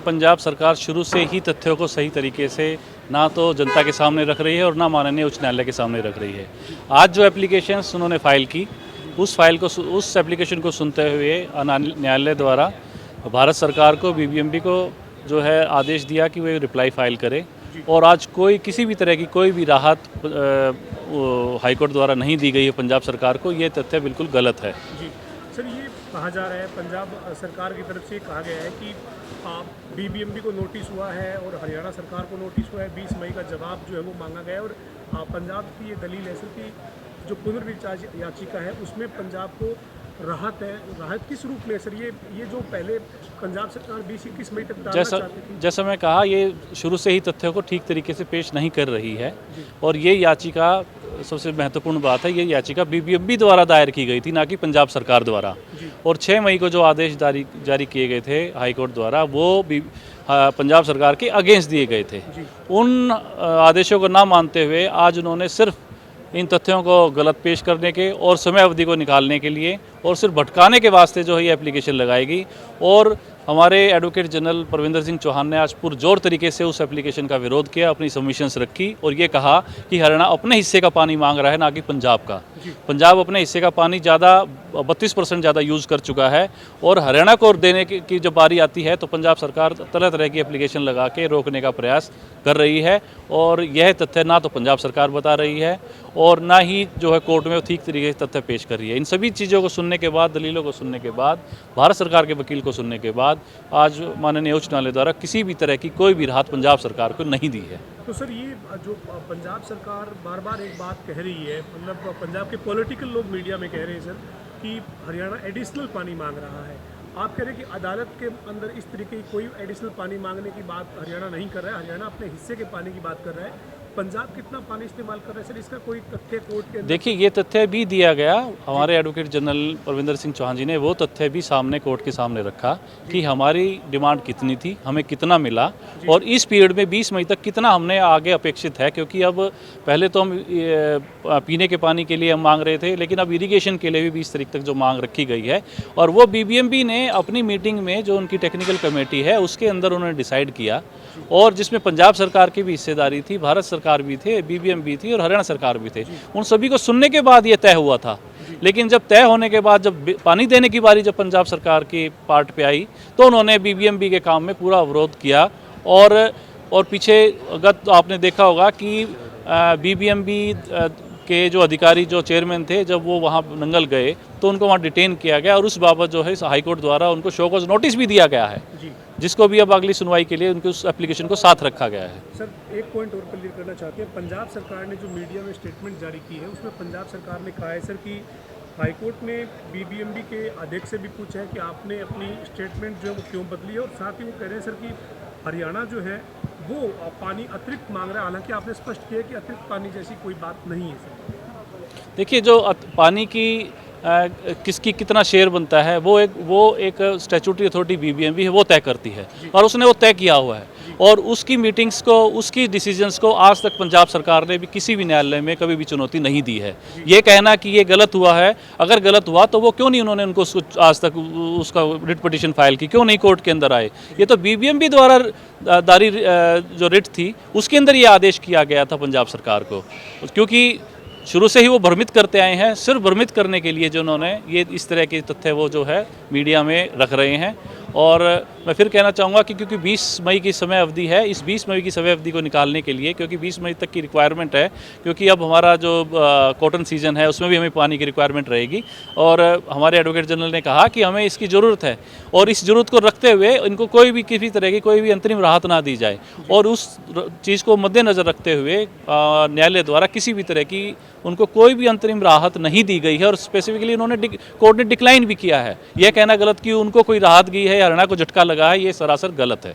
पंजाब सरकार शुरू से ही तथ्यों को सही तरीके से ना तो जनता के सामने रख रही है और ना माननीय उच्च न्यायालय के सामने रख रही है। आज जो एप्लीकेशंस उन्होंने फ़ाइल की, उस एप्लीकेशन को सुनते हुए न्यायालय द्वारा भारत सरकार को, बीबीएमबी को जो है आदेश दिया कि वे रिप्लाई फ़ाइल करे और आज किसी भी तरह की कोई भी राहत हाईकोर्ट द्वारा नहीं दी गई है पंजाब सरकार को। ये तथ्य बिल्कुल गलत है। जी सर, ये कहा जा रहा है पंजाब सरकार की तरफ से कहा गया है कि बीबीएमबी को नोटिस हुआ है और हरियाणा सरकार को नोटिस हुआ है। 20 मई का जवाब जो है वो मांगा गया है और पंजाब की ये दलील है सर कि जो पुनर्विचार याचिका है उसमें पंजाब को राहत है। राहत किस रूप में सर? ये जो पहले पंजाब सरकार 20-21 मई तक डालना चाहती थी। जैसा मैं कहा, ये शुरू से ही तथ्यों को ठीक तरीके से पेश नहीं कर रही है और ये याचिका, सबसे महत्वपूर्ण बात है, ये याचिका बीबीएमबी द्वारा दायर की गई थी, ना कि पंजाब सरकार द्वारा। और 6 मई को जो आदेश जारी किए गए थे हाईकोर्ट द्वारा, वो पंजाब सरकार के अगेंस्ट दिए गए थे। उन आदेशों को ना मानते हुए आज उन्होंने सिर्फ इन तथ्यों को गलत पेश करने के और समय अवधि को निकालने के लिए और सिर्फ भटकाने के वास्ते जो है ये एप्लीकेशन लगाएगी। और हमारे एडवोकेट जनरल परविंदर सिंह चौहान ने आज पुरजोर तरीके से उस एप्लीकेशन का विरोध किया, अपनी सबमिशंस रखी और ये कहा कि हरियाणा अपने हिस्से का पानी मांग रहा है, ना कि पंजाब का। पंजाब अपने हिस्से का पानी 32% ज़्यादा यूज़ कर चुका है और हरियाणा को देने की जब बारी आती है तो पंजाब सरकार तरह तरह की एप्लीकेशन लगा के रोकने का प्रयास कर रही है। और यह तथ्य ना तो पंजाब सरकार बता रही है और ना ही जो है कोर्ट में ठीक तरीके से तथ्य पेश कर रही है। इन सभी चीज़ों को सुनने के बाद, दलीलों को सुनने के बाद, भारत सरकार के वकील को सुनने के बाद आज माननीय उच्च न्यायालय द्वारा किसी भी तरह की कोई भी राहत पंजाब सरकार को नहीं दी है। तो सर, ये जो पंजाब सरकार बार बार एक बात कह रही है, मतलब पंजाब के पॉलिटिकल लोग मीडिया में कह रहे हैं सर कि हरियाणा एडिशनल पानी मांग रहा है। आप कह रहे हैं कि अदालत के अंदर इस तरीके की कोई एडिशनल पानी मांगने की बात हरियाणा नहीं कर रहा है। हरियाणा अपने हिस्से के पानी की बात कर रहा है। पंजाब कितना पानी इस्तेमाल कर रहा है सर? इसका कोई तथ्य कोर्ट के? देखिए, ये तथ्य भी दिया गया, हमारे एडवोकेट जनरल परविंदर सिंह चौहान जी ने वो तथ्य भी सामने कोर्ट के सामने रखा कि हमारी डिमांड कितनी थी, हमें कितना मिला और इस पीरियड में 20 मई तक कितना हमने आगे अपेक्षित है। क्योंकि अब पहले तो हम पीने के पानी के लिए हम मांग रहे थे, लेकिन अब इरीगेशन के लिए भी 20 तारीख तक जो मांग रखी गई है और वो बीबीएमबी ने अपनी मीटिंग में, जो उनकी टेक्निकल कमेटी है उसके अंदर उन्होंने डिसाइड किया और जिसमें पंजाब सरकार की भी हिस्सेदारी थी, भारत सरकार भी थे, बीबीएमबी थी और हरियाणा सरकार भी थे। उन सभी को सुनने के बाद ये तय हुआ था। लेकिन जब तय होने के बाद, जब पानी देने की बारी जब पंजाब सरकार की पार्ट पे आई तो उन्होंने बीबीएमबी के काम में पूरा अवरोध किया। और पीछे आपने देखा होगा कि बीबीएमबी के जो अधिकारी, जो चेयरमैन थे, जब वो वहाँ नंगल गए तो उनको वहाँ डिटेन किया गया और उस बाबत जो है हाईकोर्ट द्वारा उनको शो कॉज नोटिस भी दिया गया है, जिसको भी अब अगली सुनवाई के लिए उनके उस एप्लीकेशन को साथ रखा गया है। सर, एक पॉइंट और क्लियर करना चाहते हैं। पंजाब सरकार ने जो मीडिया में स्टेटमेंट जारी की है उसमें पंजाब सरकार ने कहा है सर कि हाईकोर्ट ने बीबीएमबी के अध्यक्ष से भी पूछा है कि आपने अपनी स्टेटमेंट जो है वो क्यों बदली है और साथ ही वो कह रहे हैं सर कि हरियाणा जो है वो पानी अतिरिक्त मांग रहा है। हालांकि आपने स्पष्ट किया कि अतिरिक्त पानी जैसी कोई बात नहीं है सर। देखिए, जो पानी की किसकी कितना शेयर बनता है वो एक स्टैट्यूटरी अथॉरिटी बीबीएमबी है, वो तय करती है और उसने वो तय किया हुआ है। और उसकी मीटिंग्स को, उसकी डिसीजंस को आज तक पंजाब सरकार ने भी किसी भी न्यायालय में कभी भी चुनौती नहीं दी है। ये कहना कि ये गलत हुआ है, अगर गलत हुआ तो वो क्यों नहीं उन्होंने उनको आज तक उसका रिट पिटीशन फाइल की, क्यों नहीं कोर्ट के अंदर आए? ये तो बीबीएमबी द्वारा दारी जो रिट थी उसके अंदर ये आदेश किया गया था पंजाब सरकार को, क्योंकि शुरू से ही वो भ्रमित करते आए हैं। सिर्फ भ्रमित करने के लिए जो उन्होंने ये इस तरह के तथ्य वो जो है मीडिया में रख रहे हैं। और मैं फिर कहना चाहूँगा कि क्योंकि 20 मई की समय अवधि है, इस 20 मई की समय अवधि को निकालने के लिए, क्योंकि 20 मई तक की रिक्वायरमेंट है, क्योंकि अब हमारा जो कॉटन सीज़न है उसमें भी हमें पानी की रिक्वायरमेंट रहेगी और हमारे एडवोकेट जनरल ने कहा कि हमें इसकी ज़रूरत है और इस ज़रूरत को रखते हुए इनको कोई भी किसी तरह की कोई भी अंतरिम राहत ना दी जाए। और उस चीज़ को मद्देनज़र रखते हुए न्यायालय द्वारा किसी भी तरह की उनको कोई भी अंतरिम राहत नहीं दी गई है और स्पेसिफिकली उन्होंने कोर्ट ने डिक्लाइन भी किया है। यह कहना गलत कि उनको कोई राहत गई है, हरियाणा को झटका लगा है, ये सरासर गलत है।